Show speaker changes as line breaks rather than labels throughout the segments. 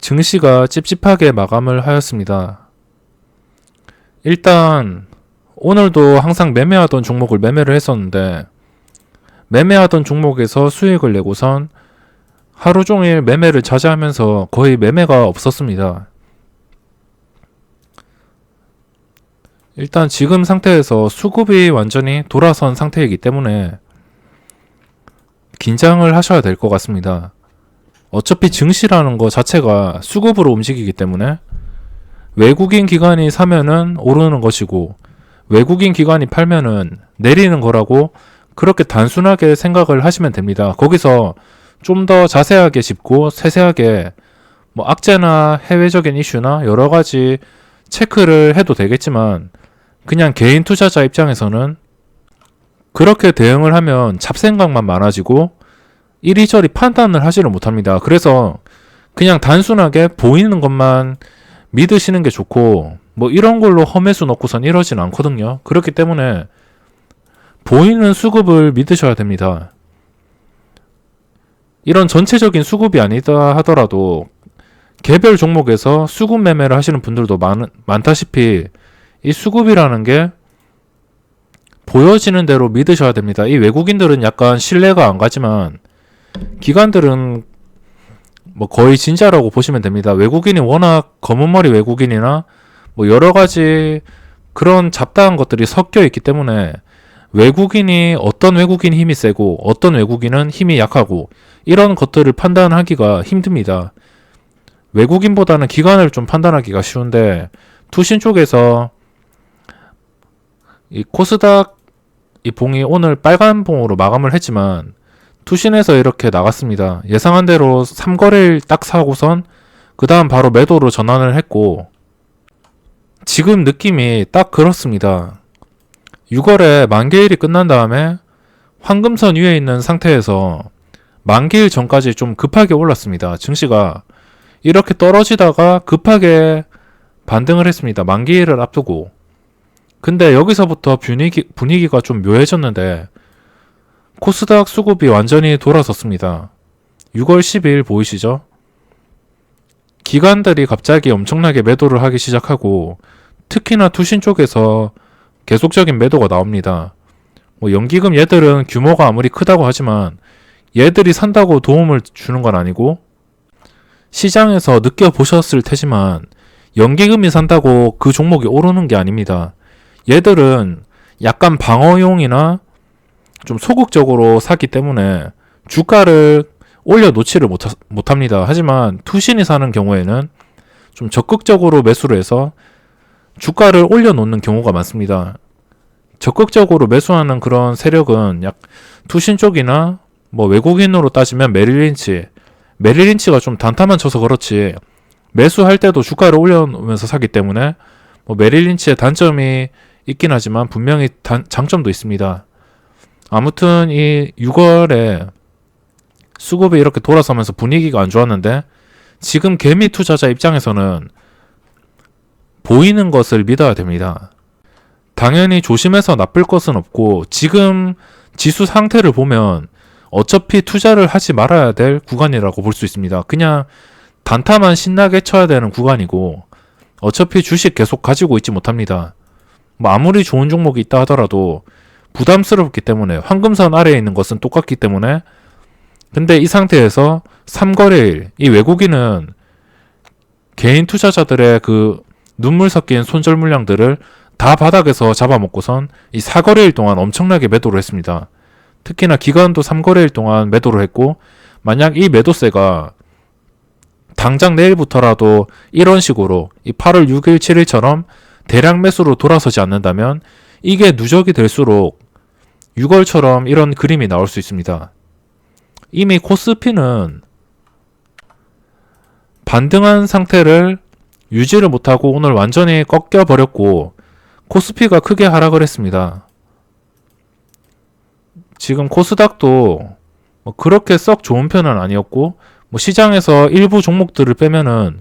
증시가 찝찝하게 마감을 하였습니다. 일단 오늘도 항상 매매하던 종목을 매매를 했었는데 매매하던 종목에서 수익을 내고선 하루 종일 매매를 자제하면서 거의 매매가 없었습니다. 일단 지금 상태에서 수급이 완전히 돌아선 상태이기 때문에 긴장을 하셔야 될 것 같습니다. 어차피 증시라는 거 자체가 수급으로 움직이기 때문에 외국인 기관이 사면은 오르는 것이고 외국인 기관이 팔면은 내리는 거라고 그렇게 단순하게 생각을 하시면 됩니다. 거기서 좀 더 자세하게 짚고 세세하게 뭐 악재나 해외적인 이슈나 여러 가지 체크를 해도 되겠지만 그냥 개인 투자자 입장에서는 그렇게 대응을 하면 잡생각만 많아지고 이리저리 판단을 하지를 못합니다. 그래서 그냥 단순하게 보이는 것만 믿으시는 게 좋고 뭐 이런 걸로 험해수 넣고선 이러진 않거든요. 그렇기 때문에 보이는 수급을 믿으셔야 됩니다. 이런 전체적인 수급이 아니다 하더라도 개별 종목에서 수급 매매를 하시는 분들도 많다시피 이 수급이라는 게 보여지는 대로 믿으셔야 됩니다. 이 외국인들은 약간 신뢰가 안 가지만 기관들은 뭐 거의 진짜라고 보시면 됩니다. 외국인이 워낙 검은머리 외국인이나 뭐 여러 가지 그런 잡다한 것들이 섞여 있기 때문에 외국인이 어떤 외국인 힘이 세고 어떤 외국인은 힘이 약하고 이런 것들을 판단하기가 힘듭니다. 외국인보다는 기관을 좀 판단하기가 쉬운데 투신 쪽에서 이 코스닥 이 봉이 오늘 빨간 봉으로 마감을 했지만 투신에서 이렇게 나갔습니다. 예상한 대로 3거래일 딱 사고선 그 다음 바로 매도로 전환을 했고 지금 느낌이 딱 그렇습니다. 6월에 만기일이 끝난 다음에 황금선 위에 있는 상태에서 만기일 전까지 좀 급하게 올랐습니다. 증시가 이렇게 떨어지다가 급하게 반등을 했습니다. 만기일을 앞두고. 근데 여기서부터 분위기가 좀 묘해졌는데 코스닥 수급이 완전히 돌아섰습니다. 6월 10일 보이시죠? 기관들이 갑자기 엄청나게 매도를 하기 시작하고 특히나 투신 쪽에서 계속적인 매도가 나옵니다. 뭐 연기금 얘들은 규모가 아무리 크다고 하지만 얘들이 산다고 도움을 주는 건 아니고 시장에서 느껴보셨을 테지만 연기금이 산다고 그 종목이 오르는 게 아닙니다. 얘들은 약간 방어용이나 좀 소극적으로 사기 때문에 주가를 올려놓지를 못합니다. 하지만 투신이 사는 경우에는 좀 적극적으로 매수를 해서 주가를 올려놓는 경우가 많습니다. 적극적으로 매수하는 그런 세력은 약 투신 쪽이나 뭐 외국인으로 따지면 메릴린치가 좀 단타만 쳐서 그렇지 매수할 때도 주가를 올려놓으면서 사기 때문에 뭐 메릴린치의 단점이 있긴 하지만 분명히 장점도 있습니다. 아무튼 이 6월에 수급이 이렇게 돌아서면서 분위기가 안 좋았는데 지금 개미 투자자 입장에서는 보이는 것을 믿어야 됩니다. 당연히 조심해서 나쁠 것은 없고 지금 지수 상태를 보면 어차피 투자를 하지 말아야 될 구간이라고 볼 수 있습니다. 그냥 단타만 신나게 쳐야 되는 구간이고 어차피 주식 계속 가지고 있지 못합니다. 뭐 아무리 좋은 종목이 있다 하더라도 부담스럽기 때문에 황금선 아래에 있는 것은 똑같기 때문에 근데 이 상태에서 3거래일 이 외국인은 개인 투자자들의 그 눈물 섞인 손절 물량들을 다 바닥에서 잡아먹고선 이 4거래일 동안 엄청나게 매도를 했습니다. 특히나 기관도 3거래일 동안 매도를 했고 만약 이 매도세가 당장 내일부터라도 이런 식으로 이 8월 6일 7일처럼 대량 매수로 돌아서지 않는다면 이게 누적이 될수록 6월처럼 이런 그림이 나올 수 있습니다. 이미 코스피는 반등한 상태를 유지를 못하고 오늘 완전히 꺾여버렸고 코스피가 크게 하락을 했습니다. 지금 코스닥도 뭐 그렇게 썩 좋은 편은 아니었고 뭐 시장에서 일부 종목들을 빼면은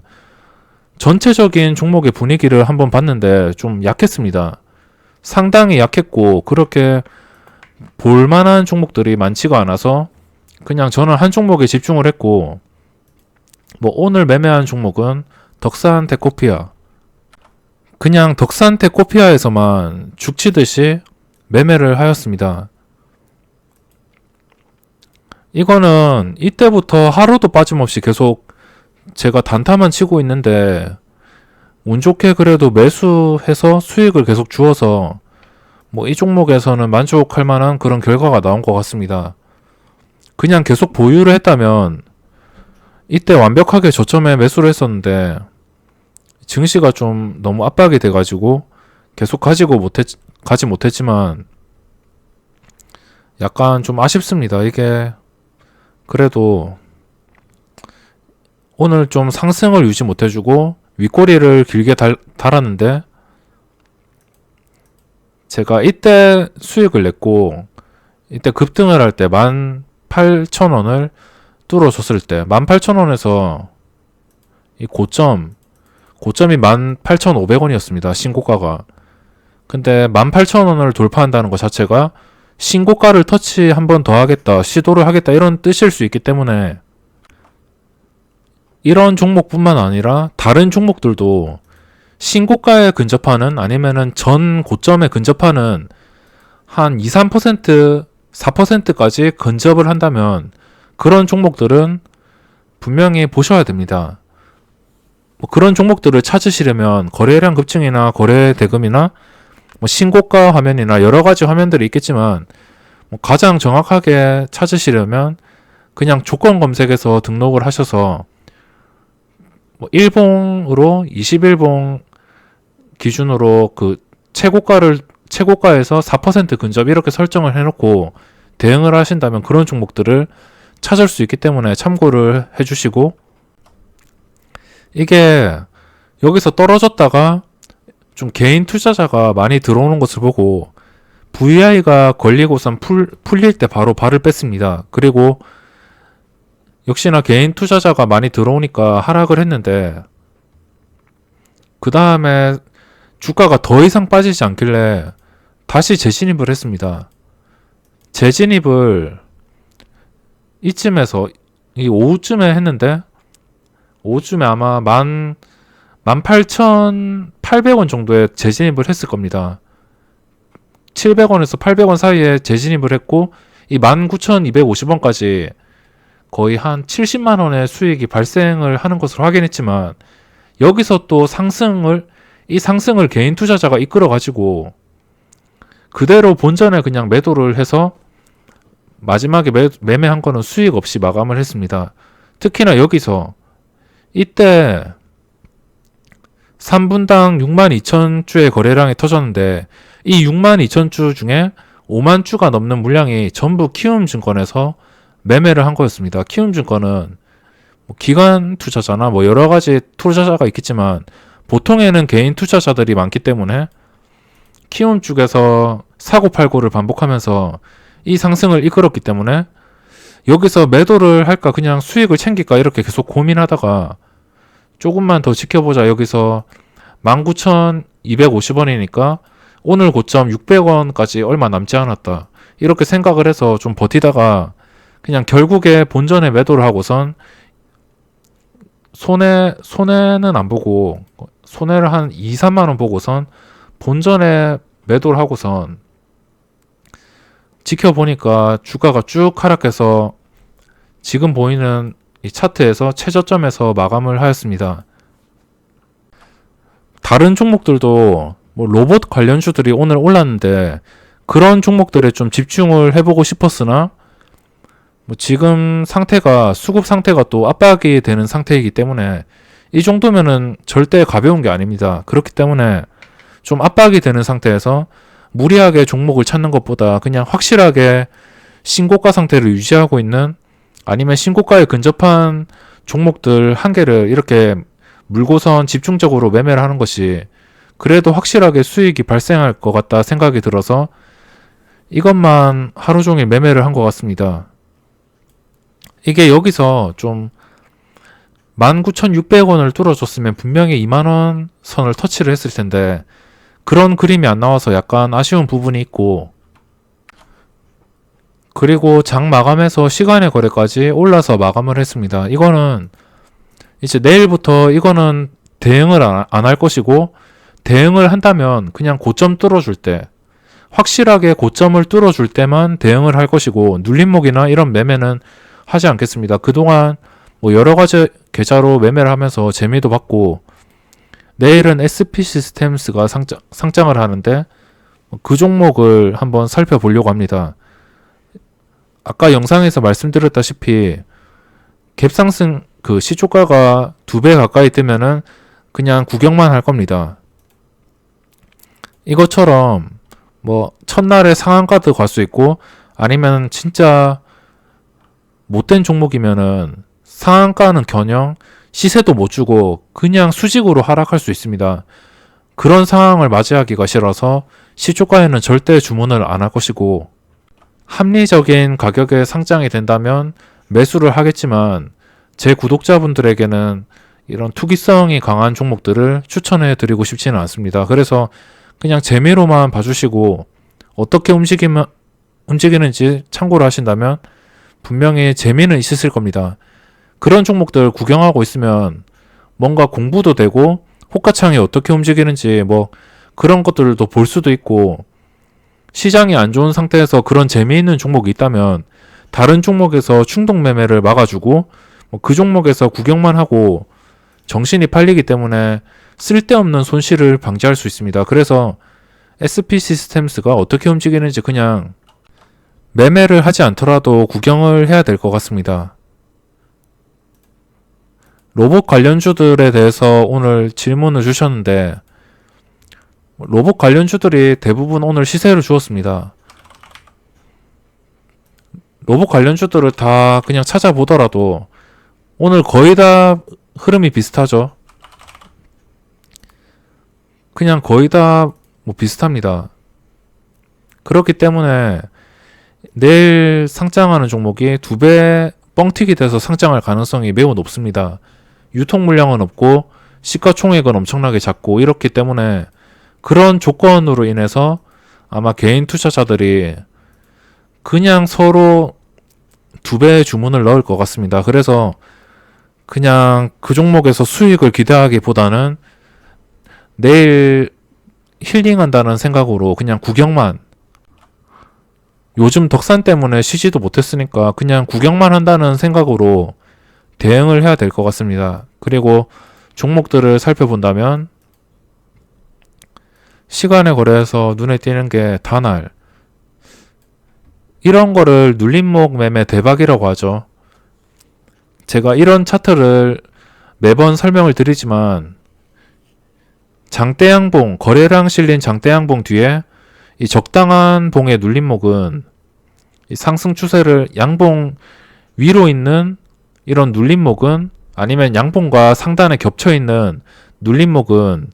전체적인 종목의 분위기를 한번 봤는데 좀 약했습니다. 상당히 약했고 그렇게 볼만한 종목들이 많지가 않아서 그냥 저는 한 종목에 집중을 했고 뭐 오늘 매매한 종목은 덕산테코피아. 그냥 덕산테코피아에서만 죽치듯이 매매를 하였습니다. 이거는 이때부터 하루도 빠짐없이 계속 제가 단타만 치고 있는데 운 좋게 그래도 매수해서 수익을 계속 주어서 뭐 이 종목에서는 만족할 만한 그런 결과가 나온 것 같습니다. 그냥 계속 보유를 했다면 이때 완벽하게 저점에 매수를 했었는데 증시가 좀 너무 압박이 돼가지고 계속 가지 못했지만 약간 좀 아쉽습니다. 이게 그래도 오늘 좀 상승을 유지 못해주고 윗꼬리를 길게 달았는데 제가 이때 수익을 냈고 이때 급등을 할 때 18,000원을 뚫어줬을 때 18,000원에서 이 고점이 18,500원이었습니다. 신고가가. 근데 18,000원을 돌파한다는 것 자체가 신고가를 터치 한 번 더 하겠다, 시도를 하겠다 이런 뜻일 수 있기 때문에 이런 종목뿐만 아니라 다른 종목들도 신고가에 근접하는 아니면은 전 고점에 근접하는 한 2, 3%, 4%까지 근접을 한다면 그런 종목들은 분명히 보셔야 됩니다. 뭐 그런 종목들을 찾으시려면 거래량 급증이나 거래 대금이나 뭐 신고가 화면이나 여러 가지 화면들이 있겠지만 뭐 가장 정확하게 찾으시려면 그냥 조건 검색에서 등록을 하셔서 뭐 일봉으로 21봉 기준으로 그 최고가에서 4% 근접 이렇게 설정을 해놓고 대응을 하신다면 그런 종목들을 찾을 수 있기 때문에 참고를 해주시고, 이게 여기서 떨어졌다가 좀 개인 투자자가 많이 들어오는 것을 보고 VI가 걸리고선 풀릴 때 바로 발을 뺐습니다. 그리고 역시나 개인 투자자가 많이 들어오니까 하락을 했는데 그 다음에 주가가 더 이상 빠지지 않길래 다시 재진입을 했습니다. 재진입을 이쯤에서 이 오후쯤에 했는데 오후쯤에 아마 18,800원 정도에 재진입을 했을 겁니다. 700원에서 800원 사이에 재진입을 했고 이 19,250원까지 거의 한 70만원의 수익이 발생을 하는 것으로 확인했지만 여기서 또 이 상승을 개인 투자자가 이끌어가지고 그대로 본전에 그냥 매도를 해서 마지막에 매매한 거는 수익 없이 마감을 했습니다. 특히나 여기서 이때 3분당 62,000주의 거래량이 터졌는데 이 62,000주 중에 5만 주가 넘는 물량이 전부 키움증권에서 매매를 한 거였습니다. 키움증권은 뭐 기관 투자자나 뭐 여러 가지 투자자가 있겠지만 보통에는 개인 투자자들이 많기 때문에 키움 쪽에서 사고팔고를 반복하면서 이 상승을 이끌었기 때문에 여기서 매도를 할까 그냥 수익을 챙길까 이렇게 계속 고민하다가 조금만 더 지켜보자, 여기서 19,250원이니까 오늘 고점 600원까지 얼마 남지 않았다 이렇게 생각을 해서 좀 버티다가 그냥 결국에 본전에 매도를 하고선 손해는 안 보고 손해를 한 2, 3만원 보고선 본전에 매도를 하고선 지켜보니까 주가가 쭉 하락해서 지금 보이는 이 차트에서 최저점에서 마감을 하였습니다. 다른 종목들도 뭐 로봇 관련주들이 오늘 올랐는데 그런 종목들에 좀 집중을 해보고 싶었으나 뭐 지금 수급 상태가 또 압박이 되는 상태이기 때문에 이 정도면은 절대 가벼운 게 아닙니다. 그렇기 때문에 좀 압박이 되는 상태에서 무리하게 종목을 찾는 것보다 그냥 확실하게 신고가 상태를 유지하고 있는 아니면 신고가에 근접한 종목들 한 개를 이렇게 물고선 집중적으로 매매를 하는 것이 그래도 확실하게 수익이 발생할 것 같다 생각이 들어서 이것만 하루 종일 매매를 한 것 같습니다. 이게 여기서 좀 19,600원을 뚫어줬으면 분명히 2만원 선을 터치를 했을 텐데 그런 그림이 안 나와서 약간 아쉬운 부분이 있고, 그리고 장 마감해서 시간의 거래까지 올라서 마감을 했습니다. 이거는 이제 내일부터 이거는 대응을 안 할 것이고, 대응을 한다면 그냥 고점 뚫어줄 때, 확실하게 고점을 뚫어줄 때만 대응을 할 것이고, 눌림목이나 이런 매매는 하지 않겠습니다. 그동안 뭐 여러 가지 계좌로 매매를 하면서 재미도 봤고, 내일은 SP 시스템스가 상장을 하는데 그 종목을 한번 살펴보려고 합니다. 아까 영상에서 말씀드렸다시피 갭상승 그 시초가가 2배 가까이 뜨면은 그냥 구경만 할 겁니다. 이것처럼 뭐 첫날에 상한가도 갈 수 있고, 아니면 진짜 못된 종목이면은 상한가는 겨냥 시세도 못 주고 그냥 수직으로 하락할 수 있습니다. 그런 상황을 맞이하기가 싫어서 시초가에는 절대 주문을 안 할 것이고, 합리적인 가격에 상장이 된다면 매수를 하겠지만, 제 구독자분들에게는 이런 투기성이 강한 종목들을 추천해 드리고 싶지는 않습니다. 그래서 그냥 재미로만 봐주시고, 어떻게 움직이는지 참고를 하신다면 분명히 재미는 있으실 겁니다. 그런 종목들 구경하고 있으면 뭔가 공부도 되고, 호가창이 어떻게 움직이는지 뭐 그런 것들도 볼 수도 있고, 시장이 안 좋은 상태에서 그런 재미있는 종목이 있다면 다른 종목에서 충동 매매를 막아주고, 그 종목에서 구경만 하고 정신이 팔리기 때문에 쓸데없는 손실을 방지할 수 있습니다. 그래서 SP 시스템스가 어떻게 움직이는지 그냥 매매를 하지 않더라도 구경을 해야 될 것 같습니다. 로봇 관련주들에 대해서 오늘 질문을 주셨는데, 로봇 관련주들이 대부분 오늘 시세를 주었습니다. 로봇 관련주들을 다 그냥 찾아보더라도 오늘 거의 다 흐름이 비슷하죠. 그냥 거의 다 뭐 비슷합니다. 그렇기 때문에 내일 상장하는 종목이 2배 뻥튀기 돼서 상장할 가능성이 매우 높습니다. 유통 물량은 없고 시가총액은 엄청나게 작고, 이렇기 때문에 그런 조건으로 인해서 아마 개인 투자자들이 그냥 서로 2배 주문을 넣을 것 같습니다. 그래서 그냥 그 종목에서 수익을 기대하기보다는 내일 힐링한다는 생각으로 그냥 구경만, 요즘 덕산 때문에 쉬지도 못했으니까 그냥 구경만 한다는 생각으로 대응을 해야 될 것 같습니다. 그리고 종목들을 살펴본다면 시간에 거래해서 눈에 띄는 게 다날, 이런 거를 눌림목 매매 대박이라고 하죠. 제가 이런 차트를 매번 설명을 드리지만, 장대양봉, 거래량 실린 장대양봉 뒤에 이 적당한 봉의 눌림목은 이 상승 추세를, 양봉 위로 있는 이런 눌림목은, 아니면 양봉과 상단에 겹쳐 있는 눌림목은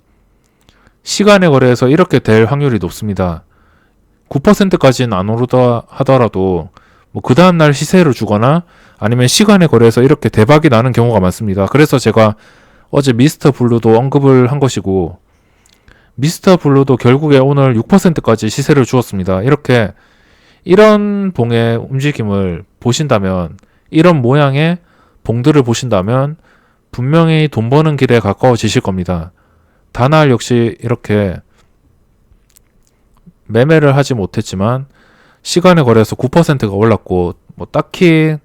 시간에 거래해서 이렇게 될 확률이 높습니다. 9%까지는 안 오르다 하더라도 뭐 그 다음날 시세를 주거나 아니면 시간에 거래해서 이렇게 대박이 나는 경우가 많습니다. 그래서 제가 어제 미스터 블루도 언급을 한 것이고, 미스터 블루도 결국에 오늘 6%까지 시세를 주었습니다. 이렇게 이런 봉의 움직임을 보신다면, 이런 모양의 봉들을 보신다면 분명히 돈 버는 길에 가까워지실 겁니다. 다날 역시 이렇게 매매를 하지 못했지만 시간에 거래해서 9%가 올랐고, 뭐 딱히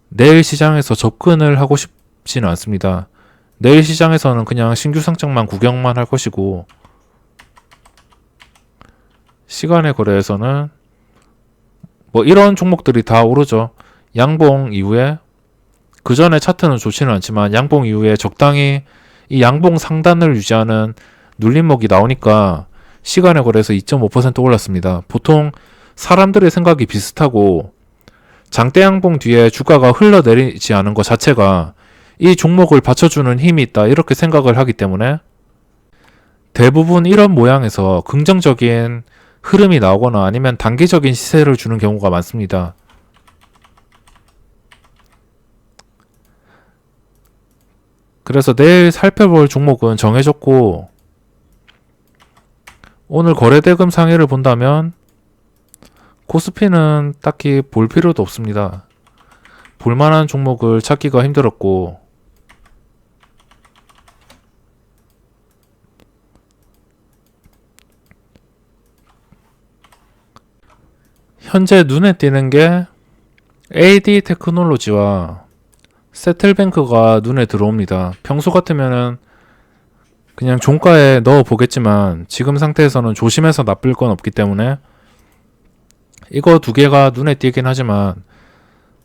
내일 시장에서 접근을 하고 싶지는 않습니다. 내일 시장에서는 그냥 신규 상장만 구경만 할 것이고, 시간에 거래에서는 뭐 이런 종목들이 다 오르죠. 양봉 이후에, 그 전에 차트는 좋지는 않지만 양봉 이후에 적당히 이 양봉 상단을 유지하는 눌림목이 나오니까 시간에 거래해서 2.5% 올랐습니다. 보통 사람들의 생각이 비슷하고, 장대양봉 뒤에 주가가 흘러내리지 않은 것 자체가 이 종목을 받쳐주는 힘이 있다, 이렇게 생각을 하기 때문에 대부분 이런 모양에서 긍정적인 흐름이 나오거나 아니면 단기적인 시세를 주는 경우가 많습니다. 그래서 내일 살펴볼 종목은 정해졌고, 오늘 거래대금 상위를 본다면 코스피는 딱히 볼 필요도 없습니다. 볼만한 종목을 찾기가 힘들었고, 현재 눈에 띄는 게 AD 테크놀로지와 세틀뱅크가 눈에 들어옵니다. 평소 같으면은 그냥 종가에 넣어 보겠지만 지금 상태에서는 조심해서 나쁠 건 없기 때문에 이거 두 개가 눈에 띄긴 하지만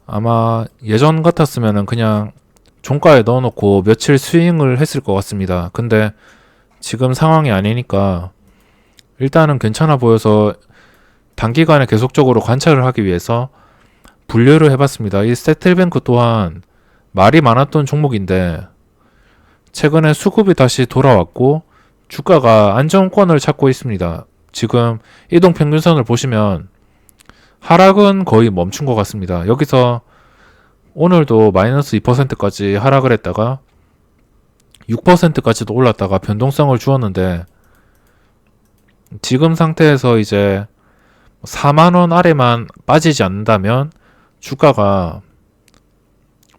아마 예전 같았으면은 그냥 종가에 넣어놓고 며칠 스윙을 했을 것 같습니다. 근데 지금 상황이 아니니까 일단은 괜찮아 보여서 단기간에 계속적으로 관찰을 하기 위해서 분류를 해봤습니다. 이 세틀뱅크 또한 말이 많았던 종목인데 최근에 수급이 다시 돌아왔고 주가가 안정권을 찾고 있습니다. 지금 이동평균선을 보시면 하락은 거의 멈춘 것 같습니다. 여기서 오늘도 마이너스 2%까지 하락을 했다가 6%까지도 올랐다가 변동성을 주었는데 지금 상태에서 이제 4만원 아래만 빠지지 않는다면 주가가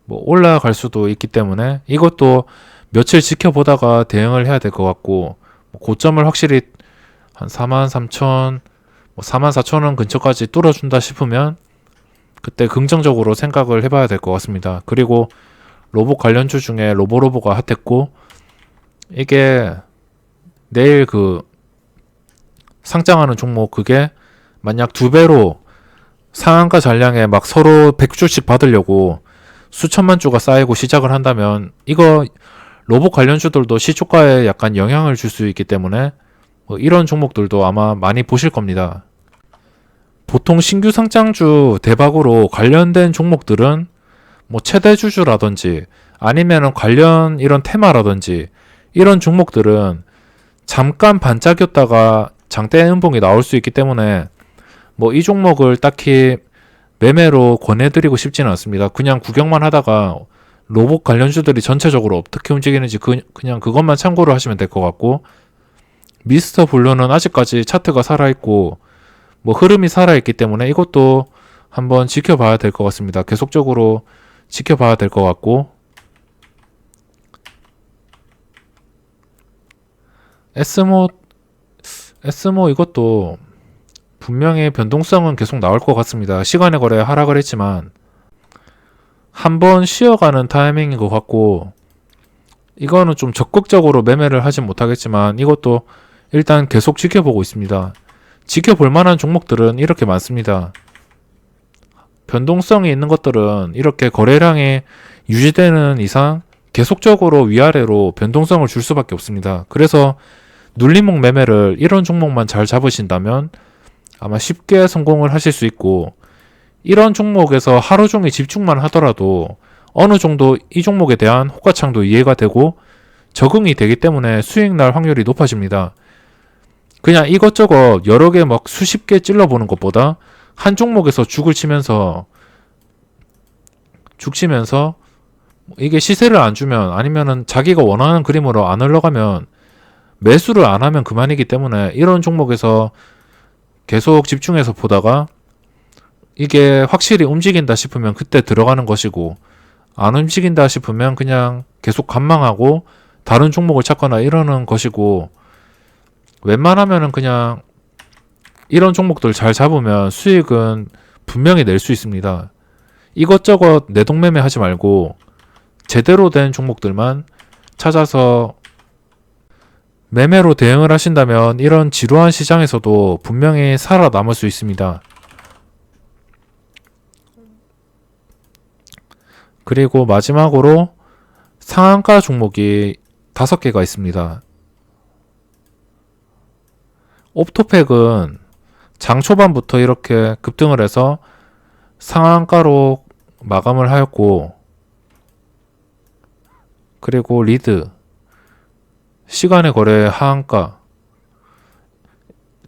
뭐 올라갈 수도 있기 때문에 이것도 며칠 지켜보다가 대응을 해야 될 것 같고 고점을 확실히 한 43,000, 44,000원 근처까지 뚫어준다 싶으면 그때 긍정적으로 생각을 해봐야 될 것 같습니다. 그리고 로봇 관련주 중에 로보로보가 핫했고 이게 내일 그 상장하는 종목 그게 만약 2배로 상한가 잔량에 막 서로 100주씩 받으려고 수천만 주가 쌓이고 시작을 한다면 이거 로봇 관련주들도 시초가에 약간 영향을 줄 수 있기 때문에 이런 종목들도 아마 많이 보실 겁니다. 보통 신규 상장주 대박으로 관련된 종목들은 뭐 최대주주라든지 아니면 관련 이런 테마라든지 이런 종목들은 잠깐 반짝였다가 장대 음봉이 나올 수 있기 때문에 뭐 이 종목을 딱히 매매로 권해드리고 싶지는 않습니다. 그냥 구경만 하다가 로봇 관련주들이 전체적으로 어떻게 움직이는지 그냥 그것만 참고를 하시면 될 것 같고 미스터 블루는 아직까지 차트가 살아있고 뭐 흐름이 살아있기 때문에 이것도 한번 지켜봐야 될 것 같습니다. 계속적으로 지켜봐야 될 것 같고 에스모 이것도 분명히 변동성은 계속 나올 것 같습니다. 시간의 거래 하락을 했지만 한번 쉬어가는 타이밍인 것 같고 이거는 좀 적극적으로 매매를 하진 못하겠지만 이것도 일단 계속 지켜보고 있습니다. 지켜볼 만한 종목들은 이렇게 많습니다. 변동성이 있는 것들은 이렇게 거래량이 유지되는 이상 계속적으로 위아래로 변동성을 줄 수밖에 없습니다. 그래서 눌림목 매매를 이런 종목만 잘 잡으신다면 아마 쉽게 성공을 하실 수 있고 이런 종목에서 하루 종일 집중만 하더라도 어느 정도 이 종목에 대한 호가창도 이해가 되고 적응이 되기 때문에 수익 날 확률이 높아집니다. 그냥 이것저것 여러 개 막 수십 개 찔러보는 것보다 한 종목에서 죽을 치면서 죽치면서 이게 시세를 안 주면 아니면은 자기가 원하는 그림으로 안 흘러가면 매수를 안 하면 그만이기 때문에 이런 종목에서 계속 집중해서 보다가 이게 확실히 움직인다 싶으면 그때 들어가는 것이고 안 움직인다 싶으면 그냥 계속 관망하고 다른 종목을 찾거나 이러는 것이고 웬만하면은 그냥 이런 종목들 잘 잡으면 수익은 분명히 낼 수 있습니다. 이것저것 내동매매 하지 말고 제대로 된 종목들만 찾아서 매매로 대응을 하신다면 이런 지루한 시장에서도 분명히 살아남을 수 있습니다. 그리고 마지막으로 상한가 종목이 5개가 있습니다. 옵토팩은 장 초반부터 이렇게 급등을 해서 상한가로 마감을 하였고 그리고 리드 시간의 거래 하한가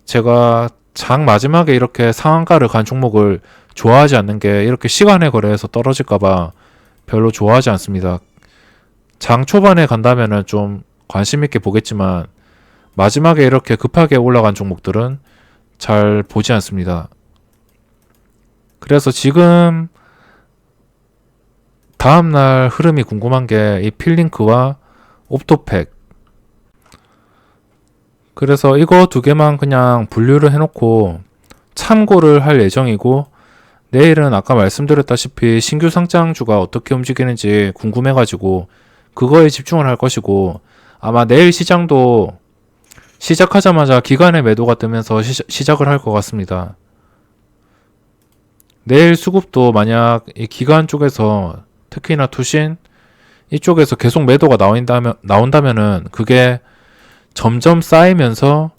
제가 장 마지막에 이렇게 상한가를 간 종목을 좋아하지 않는 게 이렇게 시간의 거래에서 떨어질까봐 별로 좋아하지 않습니다. 장 초반에 간다면은 좀 관심 있게 보겠지만 마지막에 이렇게 급하게 올라간 종목들은 잘 보지 않습니다. 그래서 지금 다음날 흐름이 궁금한 게 이 필링크와 옵토팩 그래서 이거 두 개만 그냥 분류를 해놓고 참고를 할 예정이고, 내일은 아까 말씀드렸다시피 신규 상장주가 어떻게 움직이는지 궁금해가지고 그거에 집중을 할 것이고, 아마 내일 시장도 시작하자마자 기관의 매도가 뜨면서 시작을 할 것 같습니다. 내일 수급도 만약 이 기관 쪽에서 특히나 투신 이쪽에서 계속 매도가 나온다면은 그게 점점 쌓이면서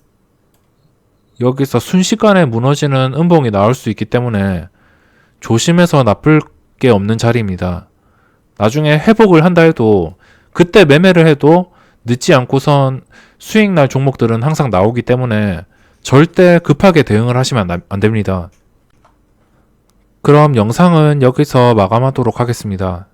여기서 순식간에 무너지는 음봉이 나올 수 있기 때문에 조심해서 나쁠 게 없는 자리입니다. 나중에 회복을 한다 해도 그때 매매를 해도 늦지 않고선 수익 날 종목들은 항상 나오기 때문에 절대 급하게 대응을 하시면 안 됩니다. 그럼 영상은 여기서 마감하도록 하겠습니다.